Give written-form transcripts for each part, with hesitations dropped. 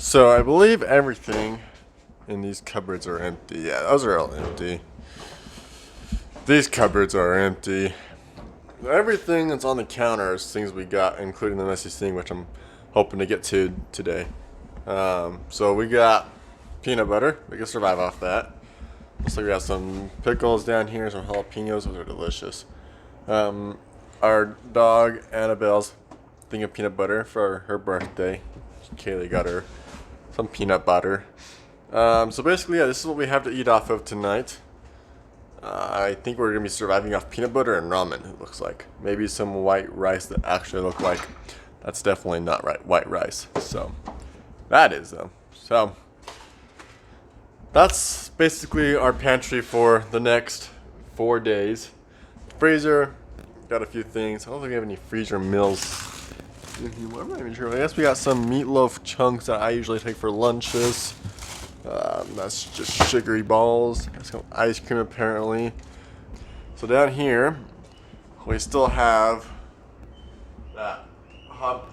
So I believe everything in these cupboards are empty. Yeah, those are all empty. These cupboards are empty. Everything that's on the counter is things we got, including the messy thing, which I'm hoping to get to today. So we got peanut butter. We can survive off that. Looks like we got some pickles down here, some jalapenos. Those are delicious. Our dog Annabelle's thing of peanut butter for her birthday. Kaylee got her some peanut butter. So basically, yeah, this is what we have to eat off of tonight. I think we're gonna be surviving off peanut butter and ramen. It looks like maybe some white rice that actually look like that's definitely not right white rice. So that is though. So that's basically our pantry for the next 4 days. Freezer, got a few things. I don't think we have any freezer meals. I'm not even sure. I guess we got some meatloaf chunks that I usually take for lunches. That's just sugary balls. Got some ice cream apparently. So down here, we still have that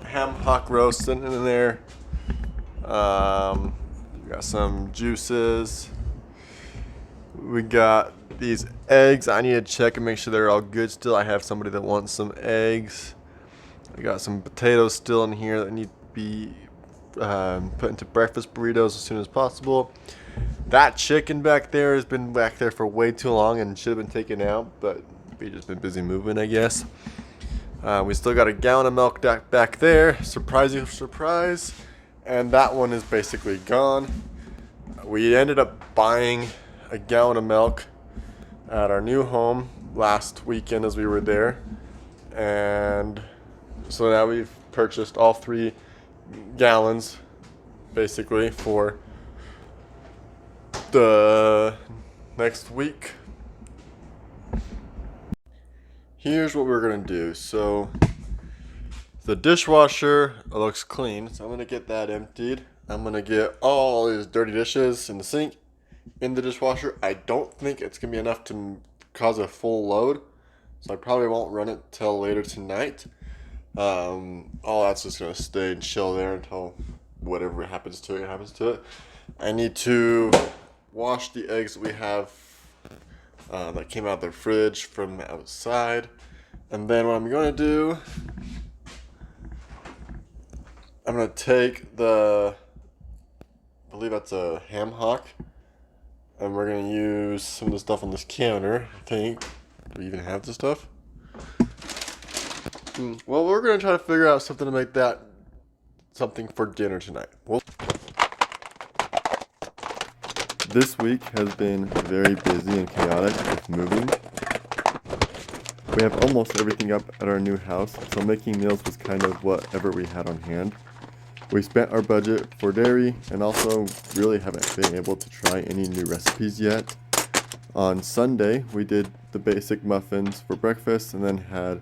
ham hock roast sitting in there. We got some juices. We got these eggs. I need to check and make sure they're all good still. I have somebody that wants some eggs. We got some potatoes still in here that need to be put into breakfast burritos as soon as possible. That chicken back there has been back there for way too long and should have been taken out, but we've just been busy moving, I guess. We still got a gallon of milk back there. Surprising surprise. And that one is basically gone. We ended up buying a gallon of milk at our new home last weekend as we were there. And so now we've purchased all 3 gallons basically for the next week. Here's what we're gonna do. So the dishwasher looks clean, so I'm gonna get that emptied. I'm gonna get all these dirty dishes in the sink in the dishwasher. I don't think it's gonna be enough to cause a full load, so I probably won't run it till later tonight. All that's just gonna stay and chill there until whatever happens to it happens to it. I need to wash the eggs that we have that came out of the fridge from outside, and then what I'm gonna do, I'm gonna take I believe that's a ham hock, and we're gonna use some of the stuff on this counter. I think. Do we even have this stuff? Well, we're gonna try to figure out something to make that something for dinner tonight. This week has been very busy and chaotic with moving. We have almost everything up at our new house, so making meals was kind of whatever we had on hand. We spent our budget for dairy and also really haven't been able to try any new recipes yet. On Sunday, we did the basic muffins for breakfast and then had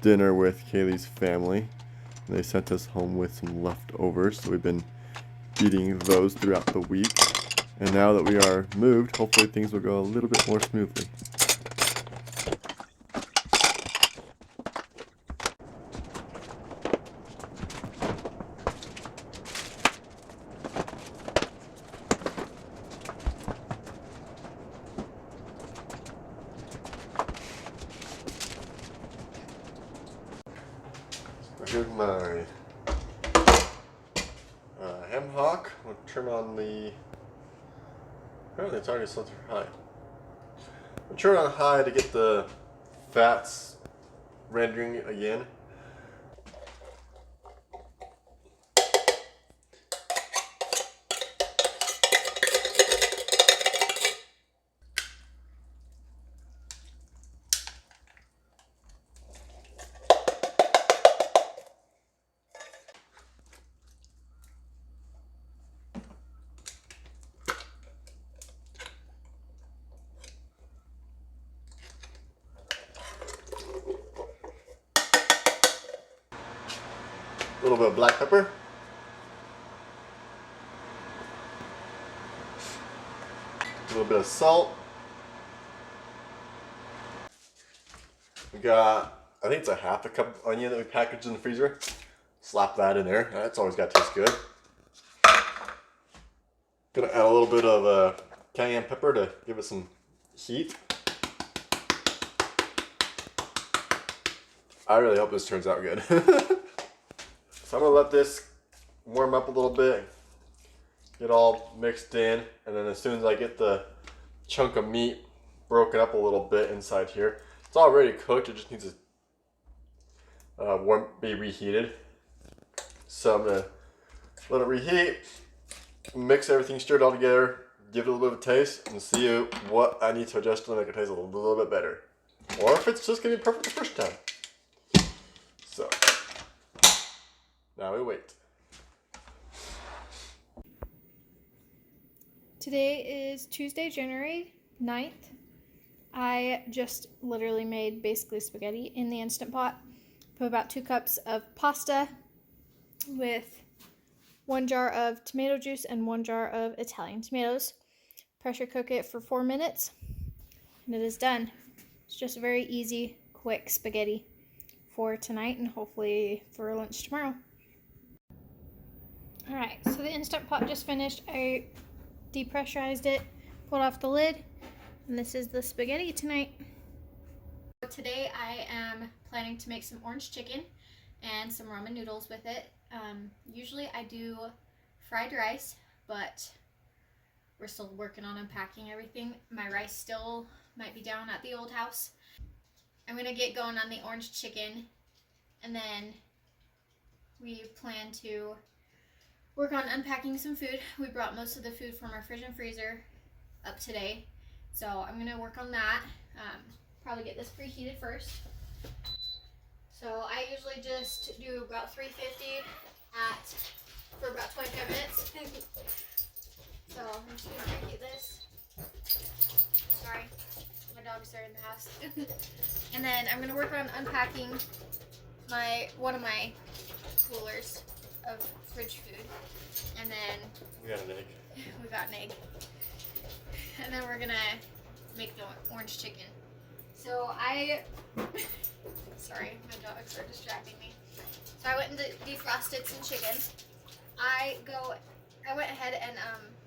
dinner with Kaylee's family. They sent us home with some leftovers, so we've been eating those throughout the week. And now that we are moved, hopefully things will go a little bit more smoothly. Here's my ham hock. We'll turn on the. Apparently, it's already set to high. We'll turn it on high to get the fats rendering again. A little bit of black pepper. A little bit of salt. We got, I think it's a half a cup of onion that we packaged in the freezer. Slap that in there. That's always got to taste good. Gonna add a little bit of cayenne pepper to give it some heat. I really hope this turns out good. So I'm gonna let this warm up a little bit, get all mixed in, and then as soon as I get the chunk of meat broken up a little bit inside here, it's already cooked, it just needs to be reheated. So I'm gonna let it reheat, mix everything, stir it all together, give it a little bit of a taste, and see what I need to adjust to make it taste a little bit better. Or if it's just gonna be perfect the first time. So, now we wait. Today is Tuesday, January 9th. I just literally made basically spaghetti in the Instant Pot. Put about 2 cups of pasta with 1 jar of tomato juice and 1 jar of Italian tomatoes. Pressure cook it for 4 minutes, and it is done. It's just a very easy, quick spaghetti for tonight and hopefully for lunch tomorrow. Alright, so the Instant Pot just finished. I depressurized it, pulled off the lid, and this is the spaghetti tonight. Today I am planning to make some orange chicken and some ramen noodles with it. Usually I do fried rice, but we're still working on unpacking everything. My rice still might be down at the old house. I'm gonna get going on the orange chicken, and then we plan to work on unpacking some food. We brought most of the food from our fridge and freezer up today, so I'm gonna work on that. Probably get this preheated first. So I usually just do about 350 for about 25 minutes. So I'm just gonna preheat this. Sorry, my dogs are in the house. And then I'm gonna work on unpacking one of my coolers of fridge food, and then We got an egg. we got an egg, and then we're gonna make the orange chicken. So sorry, my dogs are distracting me. So I went and defrosted some chicken. I went ahead and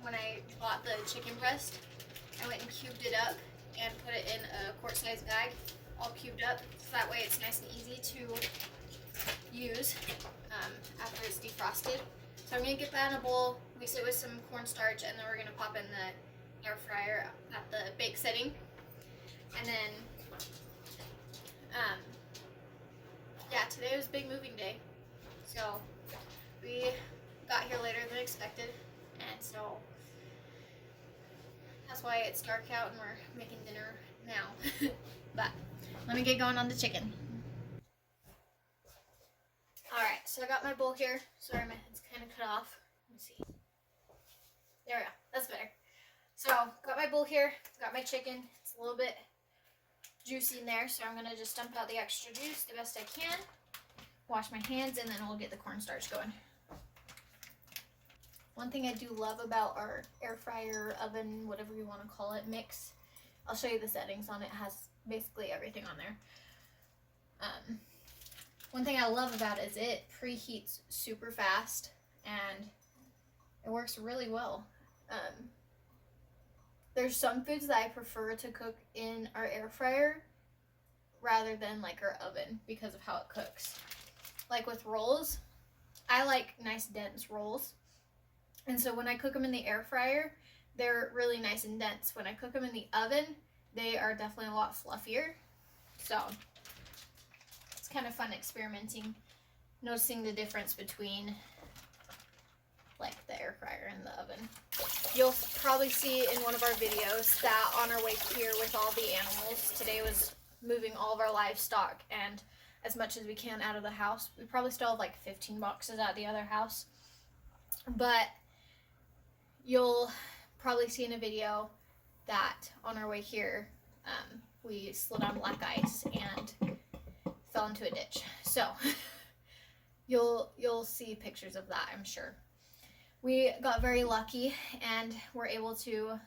when I bought the chicken breast, I went and cubed it up and put it in a quart-sized bag, all cubed up, so that way it's nice and easy to use after it's defrosted. So I'm gonna get that in a bowl, mix it with some cornstarch, and then we're gonna pop in the air fryer at the bake setting. And then, yeah, today was big moving day. So we got here later than expected, and so that's why it's dark out and we're making dinner now. But let me get going on the chicken. Alright, so I got my bowl here. Sorry, my head's kind of cut off. Let's see. There we go. That's better. So, got my bowl here. Got my chicken. It's a little bit juicy in there, so I'm going to just dump out the extra juice the best I can. Wash my hands, and then we'll get the cornstarch going. One thing I do love about our air fryer, oven, whatever you want to call it, mix. I'll show you the settings on it. It has basically everything on there. One thing I love about it is it preheats super fast, and it works really well. There's some foods that I prefer to cook in our air fryer rather than like our oven because of how it cooks. Like with rolls, I like nice dense rolls. And so when I cook them in the air fryer, they're really nice and dense. When I cook them in the oven, they are definitely a lot fluffier. So it's kind of fun experimenting, noticing the difference between like the air fryer and the oven. You'll probably see in one of our videos that on our way here with all the animals, today was moving all of our livestock and as much as we can out of the house. We probably still have like 15 boxes at the other house. But you'll probably see in a video that on our way here, we slid on black ice and fell into a ditch. So you'll see pictures of that, I'm sure. We got very lucky and were able to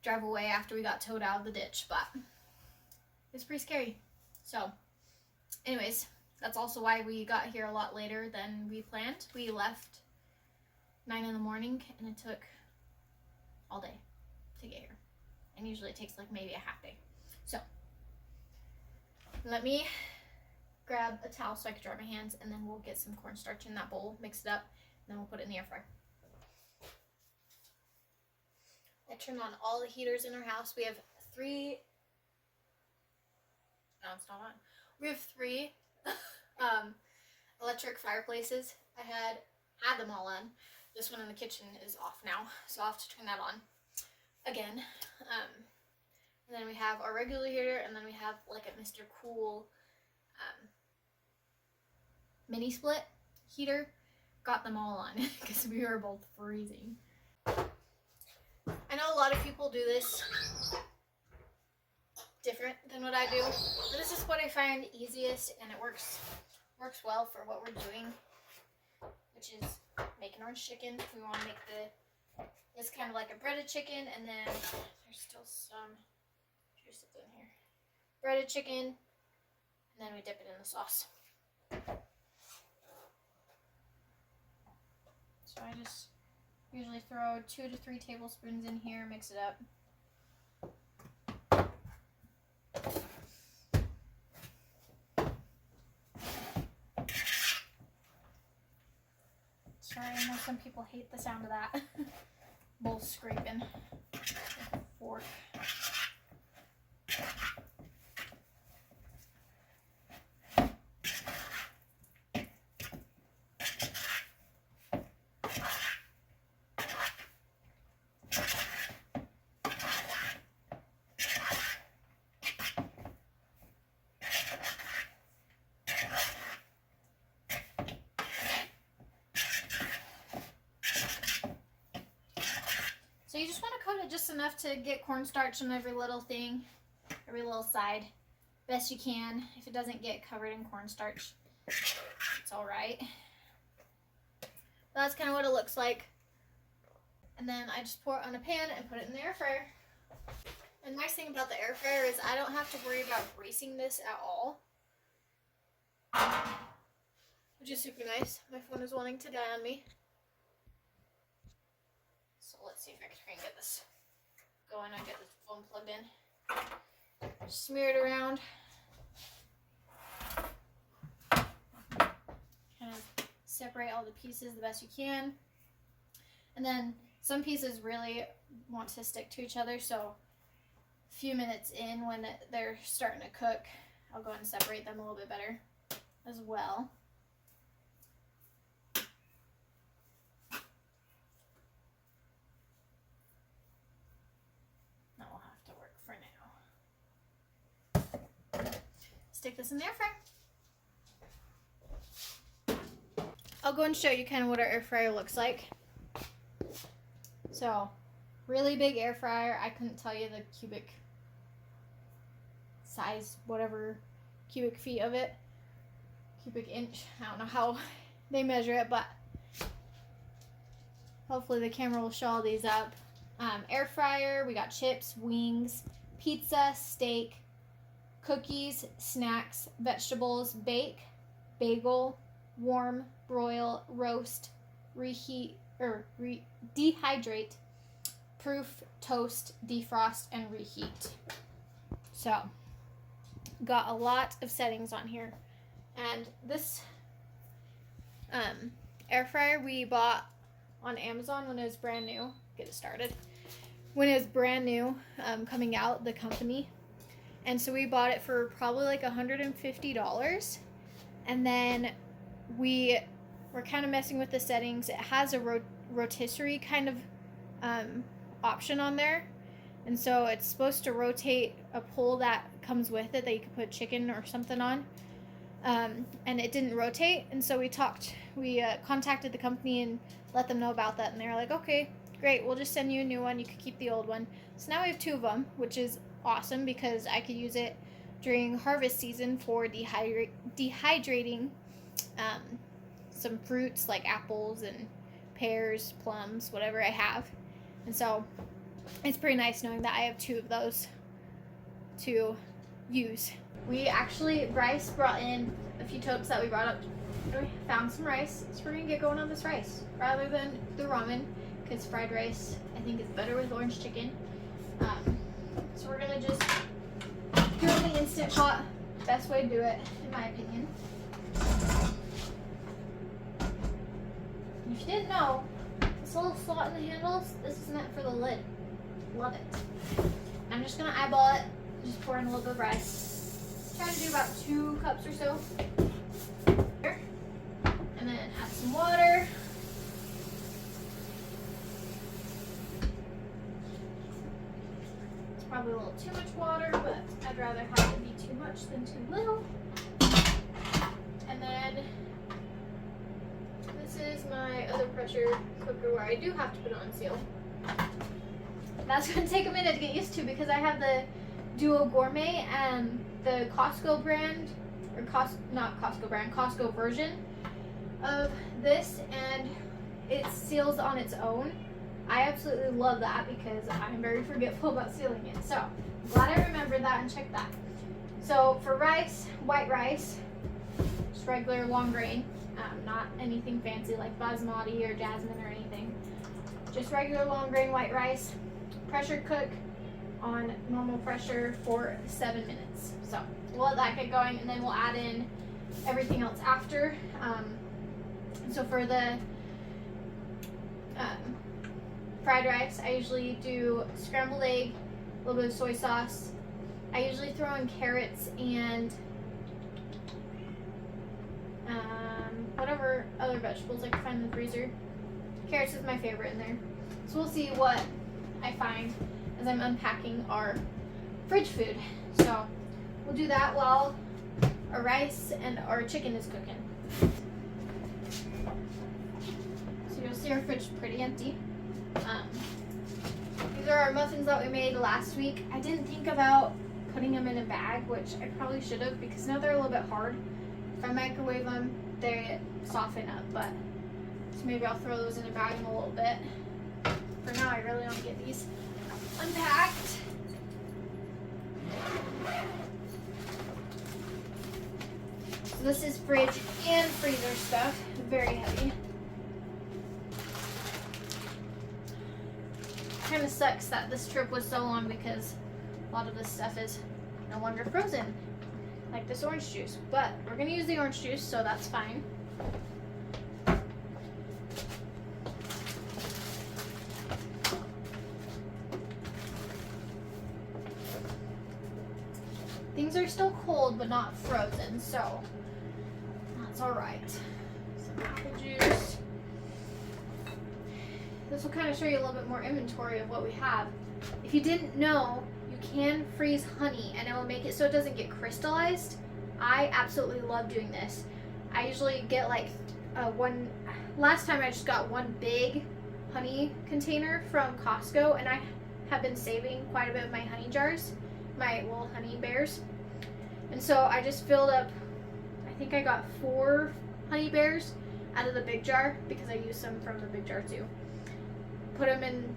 drive away after we got towed out of the ditch, but it's pretty scary. So anyways, that's also why we got here a lot later than we planned. We left 9 in the morning and it took all day to get here. And usually it takes like maybe a half day. So let me grab a towel so I can dry my hands, and then we'll get some cornstarch in that bowl, mix it up, and then we'll put it in the air fryer. I turned on all the heaters in our house. We have three. No, it's not on. We have three electric fireplaces. I had them all on. This one in the kitchen is off now, so I'll have to turn that on again. And then we have our regular heater, and then we have like a Mr. Cool mini split heater. Got them all on because we were both freezing. I know a lot of people do this different than what I do, but this is what I find easiest, and it works well for what we're doing, which is making orange chicken. We want to make it's kind of like a breaded chicken, and then there's still some juice in here. Breaded chicken, and then we dip it in the sauce. So I just usually throw 2 to 3 tablespoons in here, mix it up. Sorry, I know some people hate the sound of that. Bowl scraping with a fork. So you just want to coat it just enough to get cornstarch on every little thing, every little side, best you can. If it doesn't get covered in cornstarch, it's all right. That's kind of what it looks like. And then I just pour it on a pan and put it in the air fryer. And the nice thing about the air fryer is I don't have to worry about greasing this at all, which is super nice. My phone is wanting to die on me. So let's see if I can try and get this going and get the phone plugged in. Just smear it around. Kind of separate all the pieces the best you can. And then some pieces really want to stick to each other, so a few minutes in when they're starting to cook, I'll go and separate them a little bit better as well. Stick this in the air fryer. I'll go and show you kind of what our air fryer looks like. So, really big air fryer. I couldn't tell you the cubic size, whatever cubic feet of it. Cubic inch. I don't know how they measure it, but hopefully the camera will show all these up. Air fryer, we got chips, wings, pizza, steak, cookies, snacks, vegetables, bake, bagel, warm, broil, roast, reheat, or dehydrate, proof, toast, defrost, and reheat. So, got a lot of settings on here. And this air fryer we bought on Amazon when it was brand new. Get it started. When it was brand new, coming out, the company. And so we bought it for probably like $150. And then we were kind of messing with the settings. It has a rotisserie kind of option on there. And so it's supposed to rotate a pole that comes with it that you could put chicken or something on. And it didn't rotate. And so we contacted the company and let them know about that. And they were like, okay, great. We'll just send you a new one. You can keep the old one. So now we have 2 of them, which is awesome because I could use it during harvest season for dehydrating some fruits like apples and pears, plums, whatever I have. And so it's pretty nice knowing that I have 2 of those to use. Bryce brought in a few totes that we brought up. We found some rice, so we're gonna get going on this rice. Rather than the ramen, because fried rice I think is better with orange chicken. So we're gonna just do it in the Instant Pot. Best way to do it, in my opinion. If you didn't know, this little slot in the handles, this is meant for the lid. Love it. I'm just gonna eyeball it, just pour in a little bit of rice. Try to do about 2 cups or so. And then add some water. It's probably a little too much water, but I'd rather have it be too much than too little. And then this is my other pressure cooker where I do have to put it on seal. That's going to take a minute to get used to because I have the Duo Gourmet and the Costco brand, or not Costco brand, Costco version of this, and it seals on its own. I absolutely love that because I'm very forgetful about sealing it. So I'm glad I remembered that and checked that. So for rice, white rice, just regular long grain, not anything fancy like basmati or jasmine or anything. Just regular long grain white rice. Pressure cook on normal pressure for 7 minutes. So we'll let that get going, and then we'll add in everything else after. So for the fried rice, I usually do scrambled egg, a little bit of soy sauce. I usually throw in carrots and whatever other vegetables I can find in the freezer. Carrots is my favorite in there. So we'll see what I find as I'm unpacking our fridge food. So we'll do that while our rice and our chicken is cooking. So you'll see our fridge is pretty empty. These are our muffins that we made last week. I didn't think about putting them in a bag, which I probably should have because now they're a little bit hard. If I microwave them, they soften up, but so maybe I'll throw those in a bag in a little bit. For now, I really want to get these unpacked. So this is fridge and freezer stuff. Very heavy. Kind of sucks that this trip was so long because a lot of this stuff is no longer frozen, like this orange juice. But we're gonna use the orange juice, so that's fine. Things are still cold, but not frozen, so that's all right. Some apple juice. This will kind of show you a little bit more inventory of what we have. If you didn't know, you can freeze honey and it will make it so it doesn't get crystallized. I absolutely love doing this. I usually get like last time I just got one big honey container from Costco, and I have been saving quite a bit of my honey jars, my little honey bears. And so I just filled up, I think I got 4 honey bears out of the big jar because I used some from the big jar too. Put them in,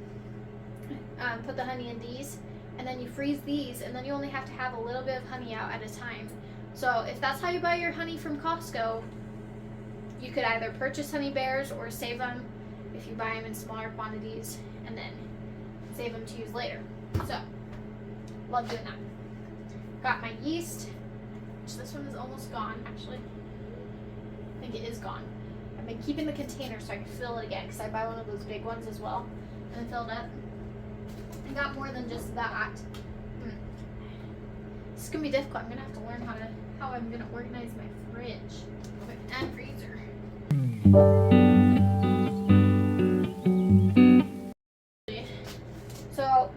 put the honey in these, and then you freeze these, and then you only have to have a little bit of honey out at a time. So if that's how you buy your honey from Costco, you could either purchase honey bears or save them if you buy them in smaller quantities and then save them to use later. So, love doing that. Got my yeast, which this one is almost gone actually. I think it is gone. I've been keeping the container so I can fill it again because I buy one of those big ones as well and then fill it up. I got more than just that. This is gonna be difficult. I'm gonna have to learn how I'm gonna organize my fridge and freezer. So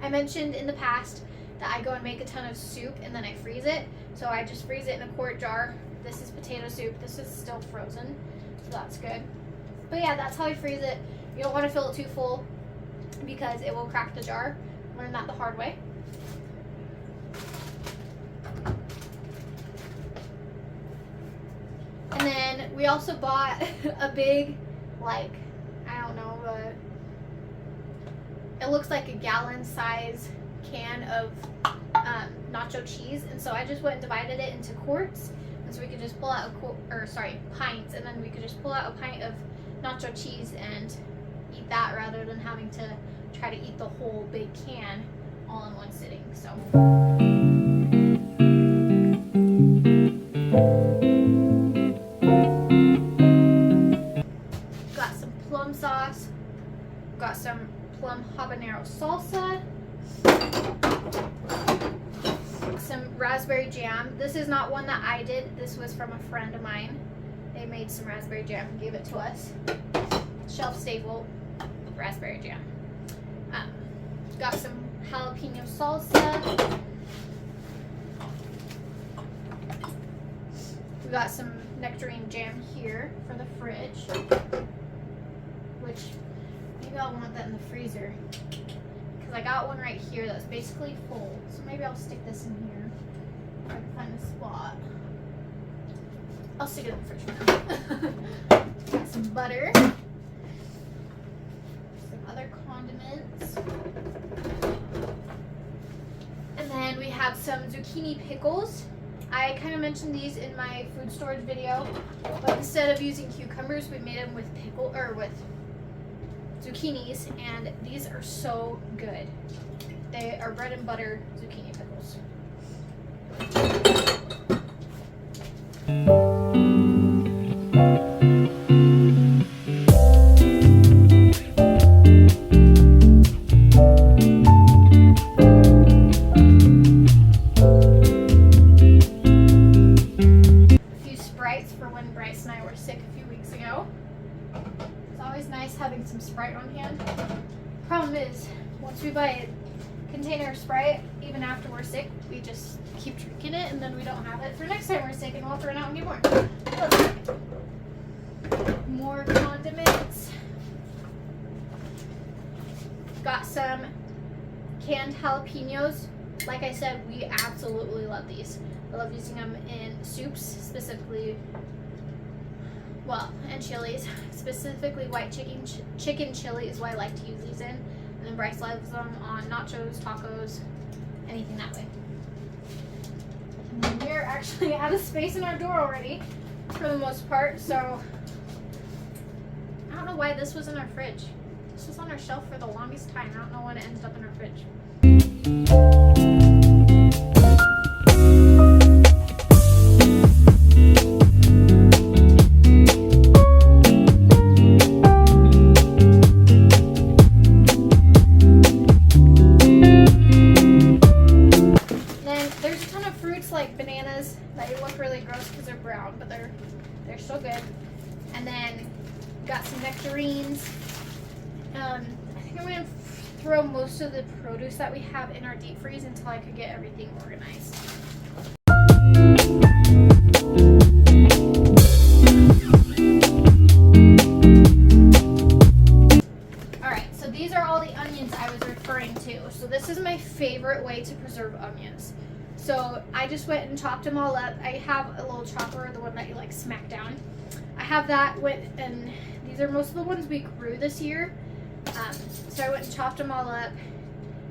I mentioned in the past that I go and make a ton of soup and then I freeze it. So I just freeze it in a quart jar. This is potato soup. This is still frozen, so that's good. But yeah, that's how I freeze it. You don't want to fill it too full because it will crack the jar. Learned that the hard way. And then we also bought a big, like, I don't know, it looks like a gallon size can of nacho cheese. And so I just went and divided it into quarts. And so we could just pull out pints. And then we could just pull out a pint of nacho cheese and eat that rather than having to try to eat the whole big can all in one sitting. So got some plum sauce, got some plum habanero salsa, some raspberry jam. This is not one that I did. This was from a friend of mine. They made some raspberry jam and gave it to us. Shelf stable raspberry jam. Got some jalapeno salsa. We got some nectarine jam here for the fridge, which maybe I'll want that in the freezer because I got one right here that's basically full. So maybe I'll stick this in here if I can find a spot. I'll stick it in the fridge for now. Got some butter, some other condiments, and then we have some zucchini pickles. I kind of mentioned these in my food storage video, but instead of using cucumbers, we made them with zucchinis, and these are so good. They are bread and butter zucchini pickles. Having some Sprite on hand. Problem is, once we buy a container of Sprite, even after we're sick, we just keep drinking it, and then we don't have it for next time we're sick, and we'll throw it out and get more. More condiments. Got some canned jalapenos. Like I said, we absolutely love these. I love using them in soups, specifically, well, and chilies. Specifically white chicken chili is what I like to use these in. And then Bryce loves them on nachos, tacos, anything that way. And then we're actually out of space in our door already, for the most part, so I don't know why this was in our fridge. This was on our shelf for the longest time. I don't know when it ended up in our fridge. Like bananas that look really gross because they're brown, but they're so good. And then got some nectarines. I think I'm gonna throw most of the produce that we have in our deep freeze until I could get everything organized. Alright, so these are all the onions I was referring to. So this is my favorite way to preserve onions. So I just went and chopped them all up. I have a little chopper, the one that you like smack down. I have that and these are most of the ones we grew this year. So I went and chopped them all up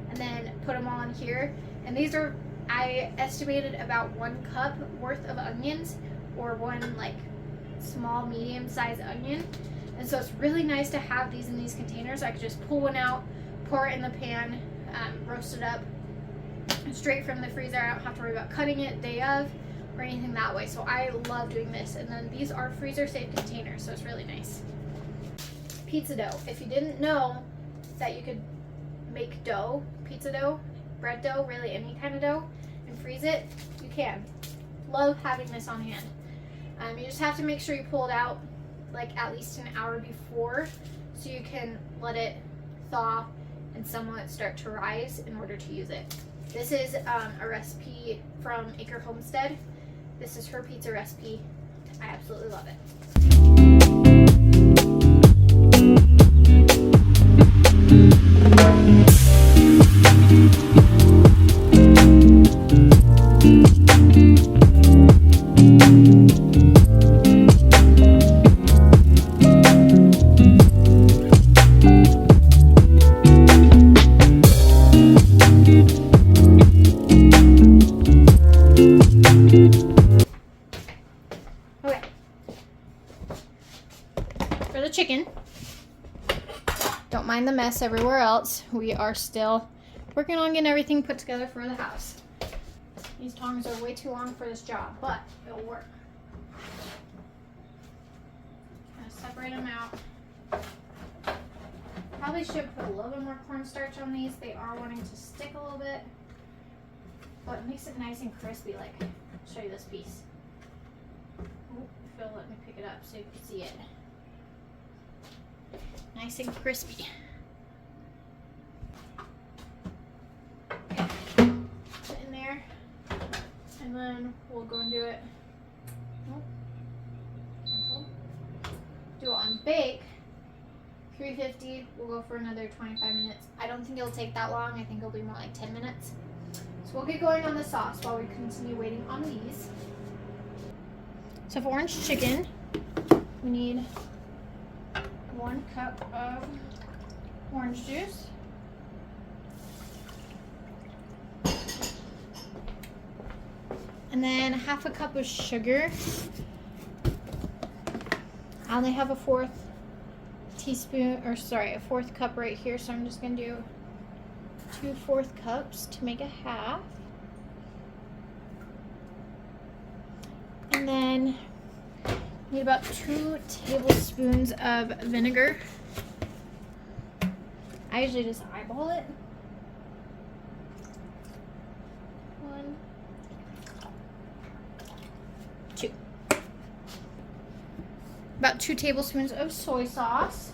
and then put them all in here. And these are, I estimated about 1 cup worth of onions, or one like small medium sized onion. And so it's really nice to have these in these containers. I could just pull one out, pour it in the pan, roast it up straight from the freezer. I don't have to worry about cutting it day of or anything that way. So I love doing this. And then these are freezer safe containers, so it's really nice. Pizza dough. If you didn't know that you could make dough, pizza dough, bread dough, really any kind of dough, and freeze it, you can. Love having this on hand. You just have to make sure you pull it out like at least an hour before, so you can let it thaw and somewhat start to rise in order to use it. This is a recipe from Acre Homestead. This is her pizza recipe. I absolutely love it. Don't mind the mess everywhere else. We are still working on getting everything put together for the house. These tongs are way too long for this job, but it'll work. Gonna separate them out. Probably should put a little bit more cornstarch on these. They are wanting to stick a little bit, but it makes it nice and crispy. Like, I'll show you this piece. Oh, Phil, let me pick it up so you can see it. Nice and crispy. Okay. Put it in there, and then we'll go and do it. Oh, cancel. Do it on bake. 350. We'll go for another 25 minutes. I don't think it'll take that long. I think it'll be more like 10 minutes. So we'll get going on the sauce while we continue waiting on these. So for orange chicken, we need 1 cup of orange juice. And then 1/2 cup of sugar. I only have a 1/4 teaspoon, or sorry, a 1/4 cup right here, so I'm just gonna do 2 1/4 cups to make a half. And then need about 2 tablespoons of vinegar. I usually just eyeball it. 1, 2. About 2 tablespoons of soy sauce.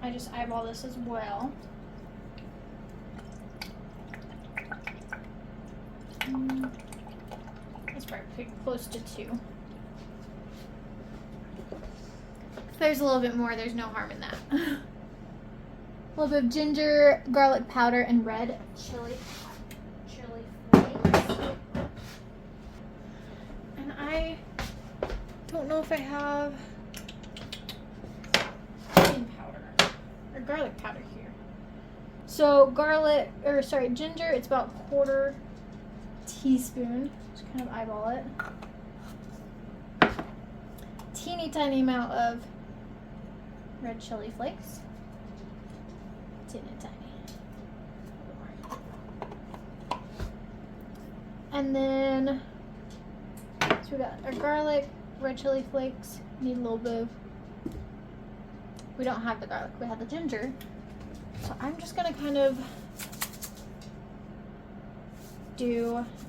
I just eyeball this as well. That's probably pretty close to 2. If there's a little bit more, there's no harm in that. A little bit of ginger, garlic powder, and red chili flakes. And I don't know if I have onion powder or garlic powder here. So ginger, it's about 1/4 teaspoon. Just kind of eyeball it. Teeny tiny amount of red chili flakes. Teeny tiny. And then, so we got our garlic, red chili flakes. Need a little bit of, we don't have the garlic, we have the ginger. So I'm just gonna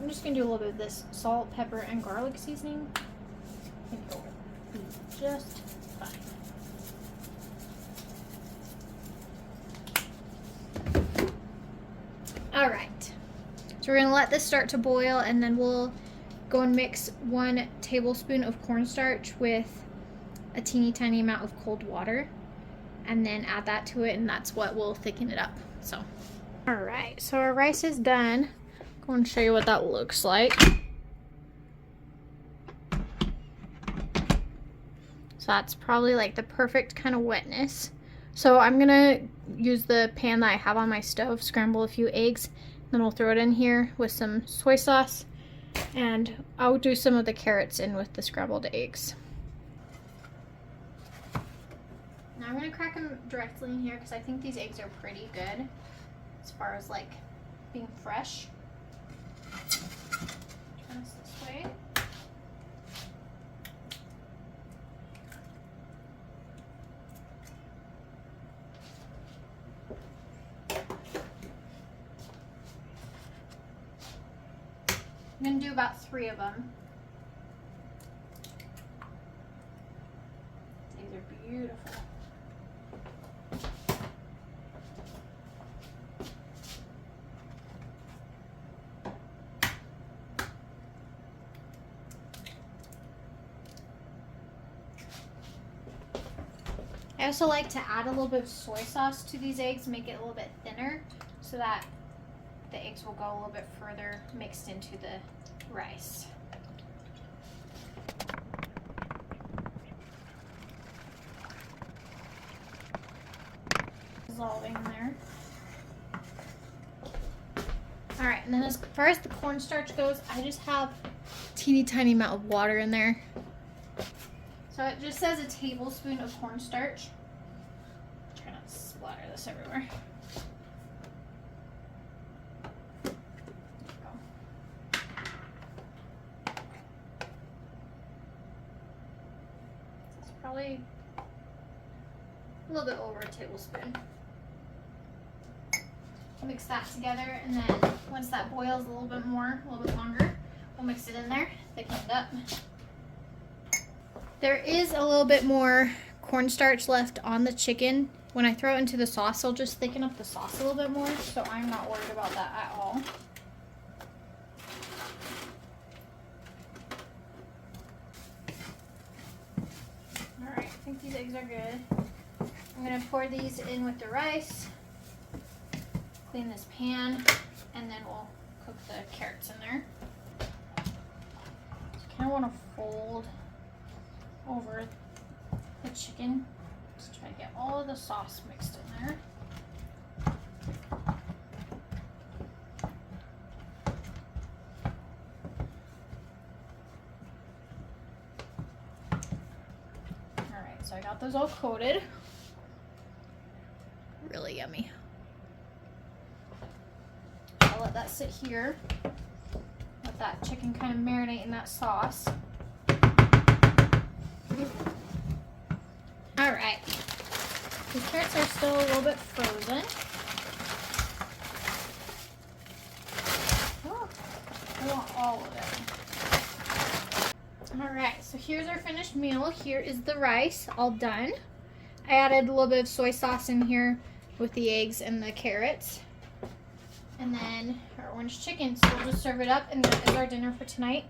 I'm just gonna do a little bit of this salt, pepper, and garlic seasoning. I think it'll be just fine. All right, so we're gonna let this start to boil, and then we'll go and mix 1 tablespoon of cornstarch with a teeny tiny amount of cold water, and then add that to it, and that's what will thicken it up. So, all right, so our rice is done. Go and show you what that looks like. So that's probably like the perfect kind of wetness. So I'm gonna use the pan that I have on my stove, scramble a few eggs, then we'll throw it in here with some soy sauce, and I'll do some of the carrots in with the scrambled eggs. Now I'm gonna crack them directly in here because I think these eggs are pretty good as far as like being fresh. Turn this way. I'm going to do about 3 of them. These are beautiful. I also like to add a little bit of soy sauce to these eggs, make it a little bit thinner so that the eggs will go a little bit further mixed into the rice. Dissolving in there. Alright, and then as far as the cornstarch goes, I just have a teeny tiny amount of water in there. So it just says a tablespoon of cornstarch. Try not to splatter this everywhere. It's probably a little bit over a tablespoon. Mix that together, and then once that boils a little bit more, a little bit longer, we'll mix it in there, thicken it up. There is a little bit more cornstarch left on the chicken. When I throw it into the sauce, it'll just thicken up the sauce a little bit more, so I'm not worried about that at all. Alright, I think these eggs are good. I'm going to pour these in with the rice, clean this pan, and then we'll cook the carrots in there. So kind of want to fold over the chicken. Just try to get all of the sauce mixed in there. Alright, so I got those all coated. Really yummy. I'll let that sit here. Let that chicken kind of marinate in that sauce. Alright. The carrots are still a little bit frozen. Oh, I want all of it. Alright, so here's our finished meal. Here is the rice, all done. I added a little bit of soy sauce in here with the eggs and the carrots. And then our orange chicken. So we'll just serve it up, and that is our dinner for tonight.